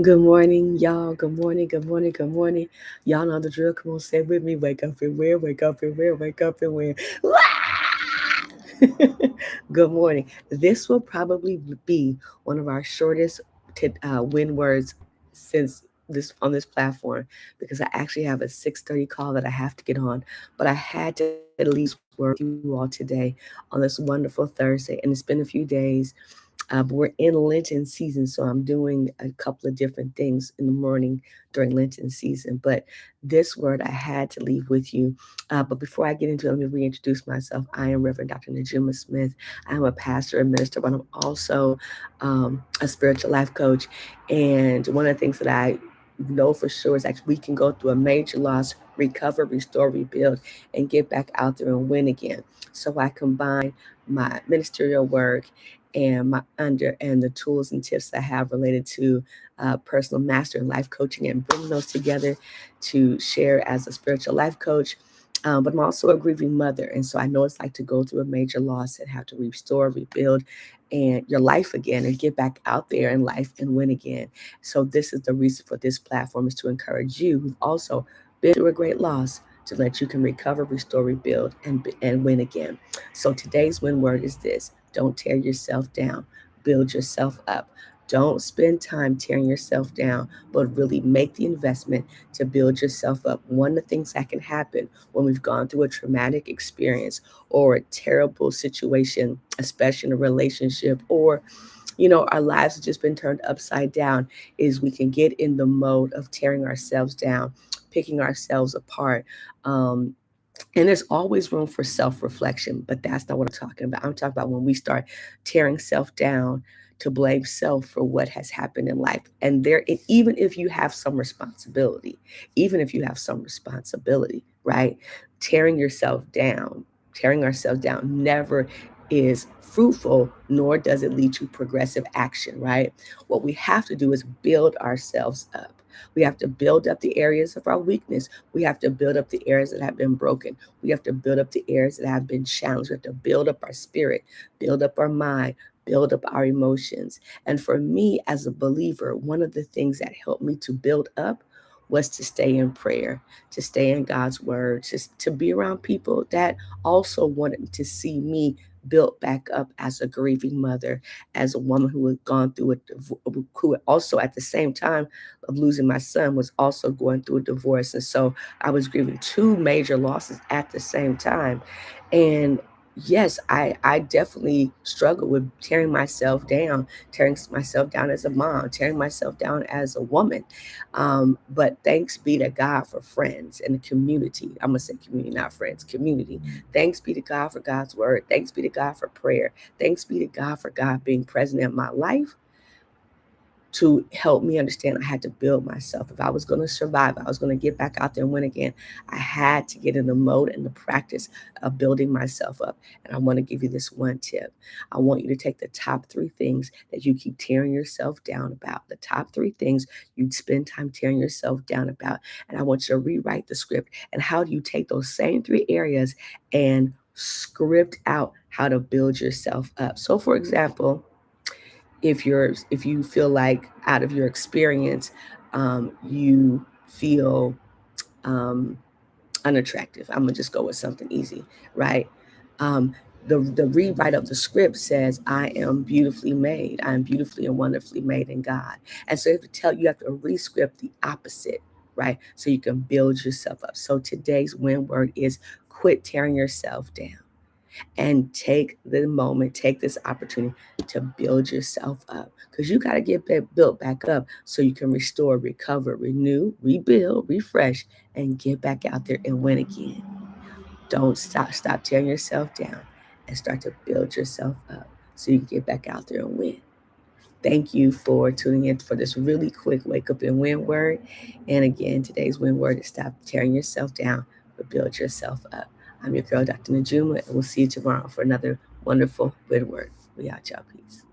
Good morning, y'all. Good morning, good morning, good morning. Y'all know the drill. Come on, say it with me. Wake up and where, wake up and where, wake up and where. Good morning. This will probably be one of our shortest win words since this on this platform because I actually have a 6:30 call that I have to get on, but I had to at least work with you all today on this wonderful Thursday, and it's been a few days. But we're in Lenten season, so I'm doing a couple of different things in the morning during Lenten season. But this word I had to leave with you. But before I get into it, let me reintroduce myself. I am Reverend Dr. Najuma Smith. I'm a pastor and minister, but I'm also a spiritual life coach. And one of the things that I know for sure is that we can go through a major loss, recover, restore, rebuild, and get back out there and win again. So I combine my ministerial work and my under and the tools and tips I have related to personal master and life coaching and bring those together to share as a spiritual life coach. But I'm also a grieving mother, and so I know it's like to go through a major loss and have to restore, rebuild, and your life again, and get back out there in life and win again. So this is the reason for this platform is to encourage you who've also been through a great loss to let you can recover, restore, rebuild, and win again. So today's win word is this: don't tear yourself down, build yourself up. Don't spend time tearing yourself down, but really make the investment to build yourself up. One of the things that can happen when we've gone through a traumatic experience or a terrible situation, especially in a relationship, or our lives have just been turned upside down, is we can get in the mode of tearing ourselves down, picking ourselves apart. Um, and there's always room for self reflection, but that's not what I'm talking about. I'm talking about when we start tearing self down to blame self for what has happened in life. And even if you have some responsibility, right? Tearing yourself down, tearing ourselves down never is fruitful, nor does it lead to progressive action, right? What we have to do is build ourselves up. We have to build up the areas of our weakness. We have to build up the areas that have been broken. We have to build up the areas that have been challenged. We have to build up our spirit, build up our mind, build up our emotions. And for me as a believer, one of the things that helped me to build up was to stay in prayer, to stay in God's word, to be around people that also wanted to see me built back up as a grieving mother, as a woman who had gone through it, who also at the same time of losing my son was also going through a divorce. And so I was grieving two major losses at the same time. And yes, I definitely struggle with tearing myself down as a mom, tearing myself down as a woman. But thanks be to God for friends and the community. I'm going to say community, not friends, community. Thanks be to God for God's word. Thanks be to God for prayer. Thanks be to God for God being present in my life to help me understand I had to build myself. If I was going to survive, I was going to get back out there and win again. I had to get in the mode and the practice of building myself up. And I want to give you this one tip. I want you to take the top three things that you keep tearing yourself down about, the top three things you spend time tearing yourself down about. And I want you to rewrite the script. And how do you take those same three areas and script out how to build yourself up? So, for example, if you feel like out of your experience you feel um, unattractive, I'm gonna just go with something easy, right? um, the rewrite of the script says I am beautifully made, I am beautifully and wonderfully made in God. And so you have to rescript the opposite, right? So you can build yourself up. So today's win word is quit tearing yourself down and take the moment, take this opportunity to build yourself up, because you got to get built back up so you can restore, recover, renew, rebuild, refresh, and get back out there and win again. Don't stop tearing yourself down and start to build yourself up so you can get back out there and win. Thank you for tuning in for this really quick wake up and win word. And again, today's win word is stop tearing yourself down, but build yourself up. I'm your girl, Dr. Najuma, and we'll see you tomorrow for another wonderful win word. We out, y'all. Peace.